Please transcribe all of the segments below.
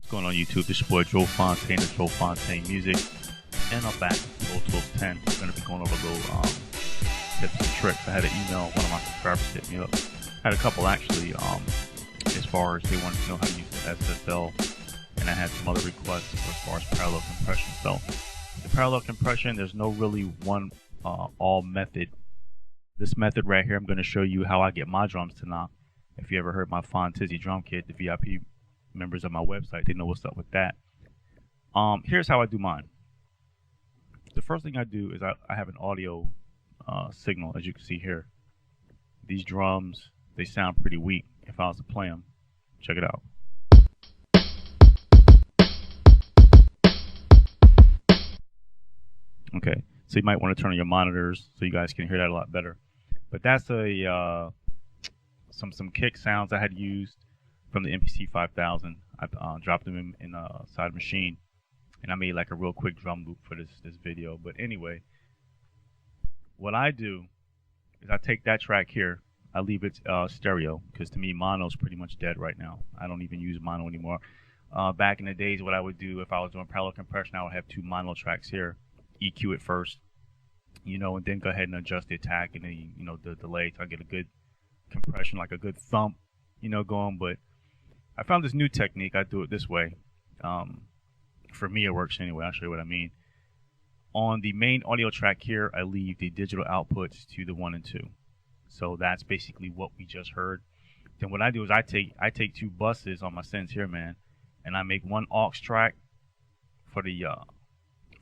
Going on YouTube, this is your boy Joe Fontaine of Joe Fontaine Music, and I'm back with ProTools 10. We're going to be going over little tips and tricks. I had an email, one of my subscribers hit me up. I had a couple actually, as far as they wanted to know how to use the SSL, and I had some other requests as far as parallel compression. So, the parallel compression, there's no really one all method. This method right here, I'm going to show you how I get my drums to knock. If you ever heard my Fontizzy drum kit, the VIP members of my website, they know what's up with that. Here's how I do mine. The first thing I do is I have an audio signal, as you can see here. These drums, they sound pretty weak if I was to play them. Check it out. Okay, so you might want to turn on your monitors so you guys can hear that a lot better. But that's a some kick sounds I had used from the MPC 5000. I dropped them in Side Machine, and I made like a real quick drum loop for this video. But anyway, what I do is I take that track here, I leave it stereo, because to me mono is pretty much dead right now. I don't even use mono anymore. Back in the days, what I would do if I was doing parallel compression, I would have two mono tracks here, EQ it first, and then go ahead and adjust the attack and then the delay so I get a good compression, like a good thump, going. But I found this new technique. I do it this way. For me, it works anyway. I'll show you what I mean. On the main audio track here, I leave the digital outputs to the 1 and 2. So that's basically what we just heard. Then what I do is I take two buses on my sends here, man, and I make one aux track for the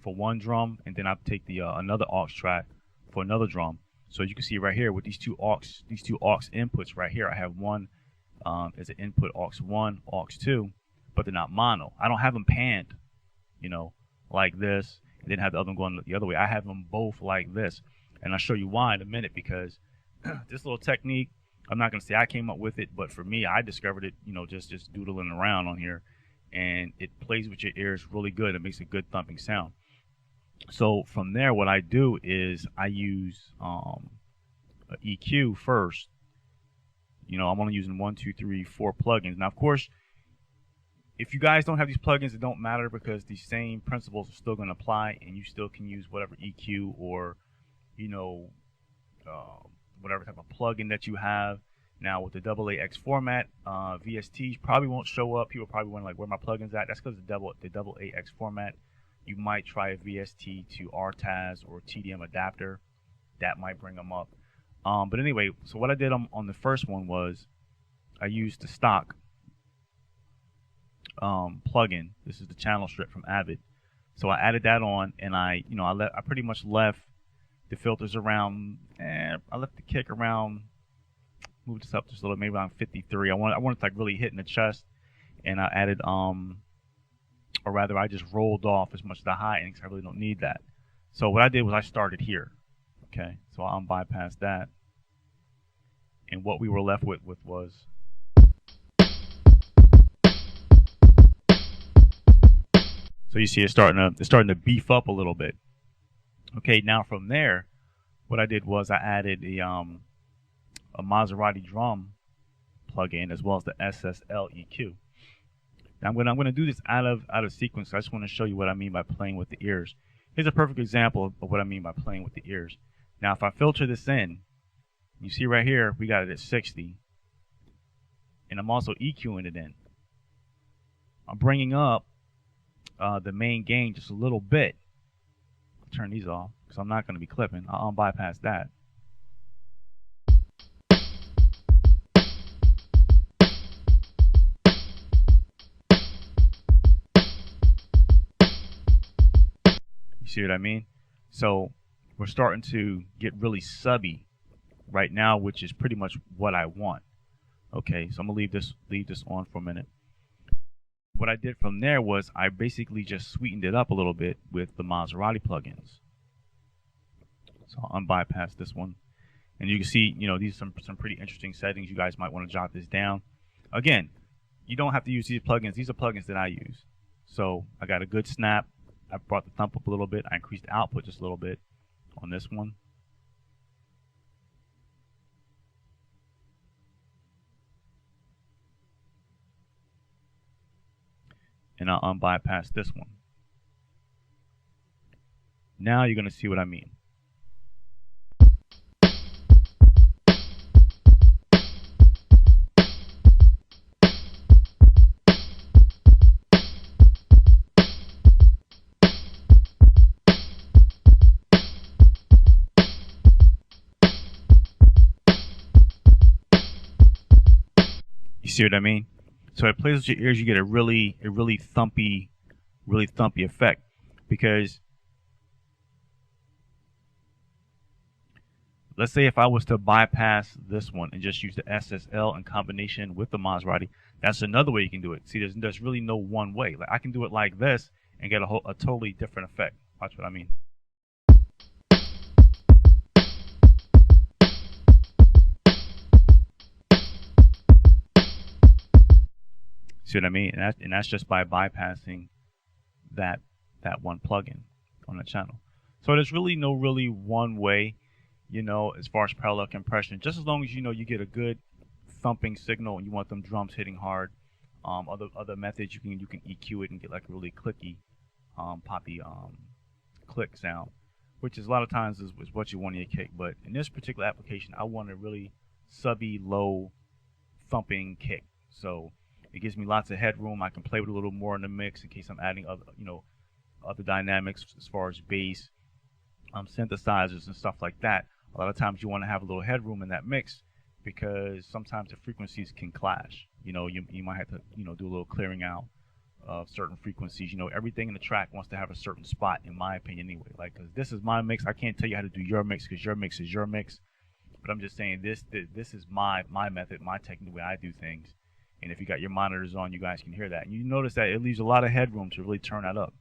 for one drum, and then I take the another aux track for another drum. So as you can see right here with these two aux inputs right here, I have one as an input aux 1, aux 2, but they're not mono. I don't have them panned, like this, and then have the other one going the other way. I have them both like this, and I'll show you why in a minute, because this little technique, I'm not going to say I came up with it, but for me, I discovered it, just doodling around on here, and it plays with your ears really good. It makes a good thumping sound. So from there, what I do is I use a EQ first. I'm only using 1, 2, 3, 4 plugins. Now, of course, if you guys don't have these plugins, it don't matter, because the same principles are still going to apply, and you still can use whatever EQ or, whatever type of plugin that you have. Now, with the AAX format, VSTs probably won't show up. People probably wonder, like, where my plugins at. That's because the AAX format. You might try a VST to RTAS or TDM adapter. That might bring them up. But anyway, so what I did on the first one was I used the stock plugin. This is the channel strip from Avid. So I added that on, and I pretty much left the filters around. I left the kick around. Moved this up just a little, maybe around 53. I wanted to like really hit in the chest, and I added or rather, I just rolled off as much of the high end because I really don't need that. So what I did was I started here. Okay, so I'll bypass that, and what we were left with was. So you see it's starting to beef up a little bit. Okay, now from there, what I did was I added a Maserati drum plugin as well as the SSL EQ. Now I'm gonna do this out of sequence. So I just want to show you what I mean by playing with the ears. Here's a perfect example of what I mean by playing with the ears. Now if I filter this in, you see right here we got it at 60, and I'm also EQing it in. I'm bringing up the main gain just a little bit. I'll turn these off because I'm not going to be clipping. I'll bypass that. You see what I mean? So we're starting to get really subby right now, which is pretty much what I want. Okay, so I'm gonna leave this on for a minute. What I did from there was I basically just sweetened it up a little bit with the Maserati plugins. So I'll bypass this one, and you can see, these are some pretty interesting settings. You guys might want to jot this down. Again, you don't have to use these plugins. These are plugins that I use. So I got a good snap. I brought the thump up a little bit. I increased the output just a little bit on this one. and I'll unbypass this one. Now you're going to see what I mean. You see what I mean? So it plays with your ears. You get a really thumpy effect, because let's say if I was to bypass this one and just use the SSL in combination with the Maserati, that's another way you can do it. See, there's really no one way. Like I can do it like this and get a totally different effect. Watch what I mean. See what I mean? And that's just by bypassing that one plugin on the channel. So there's really no one way, as far as parallel compression. Just as long as you get a good thumping signal and you want them drums hitting hard. Other methods you can EQ it and get like a really clicky, poppy click sound, which is a lot of times is what you want in your kick. But in this particular application, I want a really subby, low thumping kick. So it gives me lots of headroom. I can play with a little more in the mix in case I'm adding other dynamics as far as bass, synthesizers and stuff like that. A lot of times you want to have a little headroom in that mix because sometimes the frequencies can clash. You might have to do a little clearing out of certain frequencies. Everything in the track wants to have a certain spot, in my opinion, anyway. Like, cause this is my mix. I can't tell you how to do your mix because your mix is your mix. But I'm just saying this is my method, my technique, the way I do things. And if you got your monitors on, you guys can hear that. And you notice that it leaves a lot of headroom to really turn that up.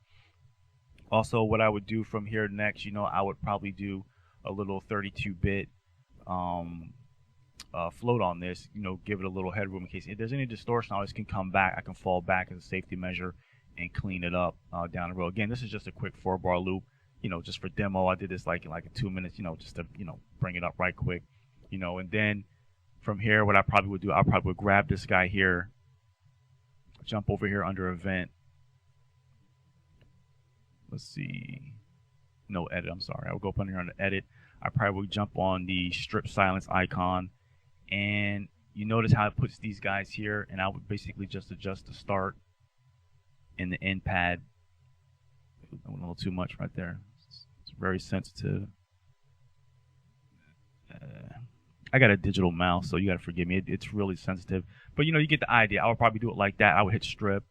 Also, what I would do from here next, I would probably do a little 32-bit float on this. Give it a little headroom in case if there's any distortion. I always can come back. I can fall back as a safety measure and clean it up down the road. Again, this is just a quick 4-bar loop. Just for demo. I did this like in 2 minutes. Just to bring it up right quick. And then from here, what I probably would do, I probably would grab this guy here, jump over here under event. Let's see. No edit, I'm sorry. I would go up under here on the edit. I probably would jump on the strip silence icon. And you notice how it puts these guys here. And I would basically just adjust the start and the end pad. I went a little too much right there. It's very sensitive. I got a digital mouse, so you got to forgive me. It's really sensitive. But, you get the idea. I would probably do it like that. I would hit strip.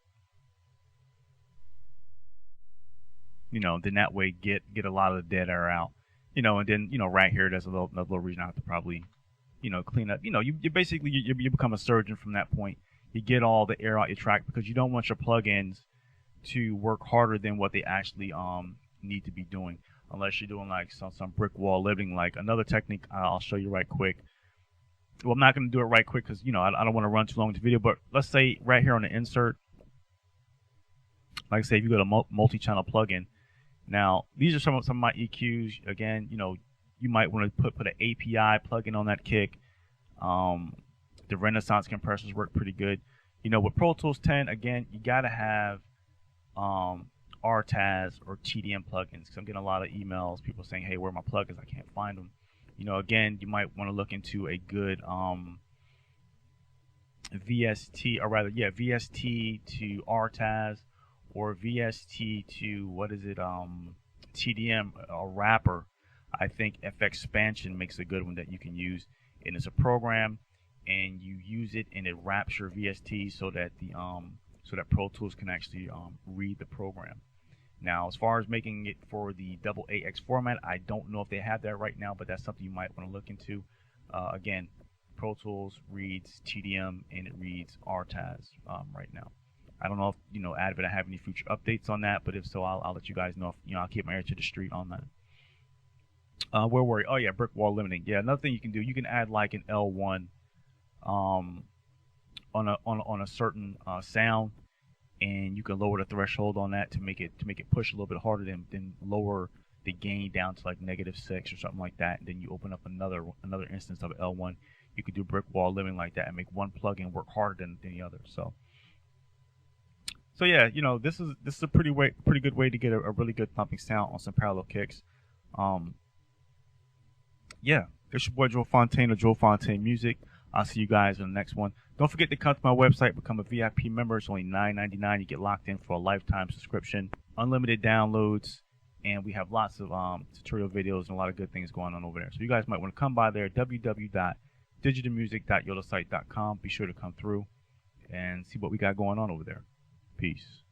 Then that way get a lot of the dead air out. And then, right here, there's another little region I have to probably, clean up. You basically, you become a surgeon from that point. You get all the air out your track because you don't want your plugins to work harder than what they actually need to be doing. Unless you're doing like some brick wall limiting, like another technique I'll show you right quick. Well, I'm not going to do it right quick because, I don't want to run too long into the video. But let's say right here on the insert, like I say, if you go to multi-channel plugin. Now, these are some of my EQs. Again, you might want to put an API plugin on that kick. The Renaissance compressors work pretty good. With Pro Tools 10, again, you got to have RTAS or TDM plugins. Because I'm getting a lot of emails, people saying, hey, where are my plugins? I can't find them. Again, you might want to look into a good VST, or rather, VST to RTAS, or VST to TDM, a wrapper. I think FXpansion makes a good one that you can use, and it's a program, and you use it and it wraps your VST so that Pro Tools can actually read the program. Now, as far as making it for the AAX format, I don't know if they have that right now, but that's something you might want to look into. Again, Pro Tools reads TDM and it reads RTAS right now. I don't know if Advent have any future updates on that, but if so, I'll let you guys know. If, I'll keep my ear to the street on that. Where were we? Oh yeah, brick wall limiting. Yeah, another thing you can do, you can add like an L1 on a certain sound, and you can lower the threshold on that to make it push a little bit harder, than lower the gain down to like -6 or something like that. And then you open up another instance of L1. You could do brick wall limiting like that and make one plugin work harder than the other. So So yeah, this is a pretty good way to get a really good thumping sound on some parallel kicks. Um, yeah, it's your boy Joe Fontaine of Joe Fontaine Music. I'll see you guys in the next one. Don't forget to come to my website, become a VIP member. It's only $9.99. You get locked in for a lifetime subscription, unlimited downloads, and we have lots of tutorial videos and a lot of good things going on over there. So you guys might want to come by there, www.digitalmusic.yodasite.com. Be sure to come through and see what we got going on over there. Peace.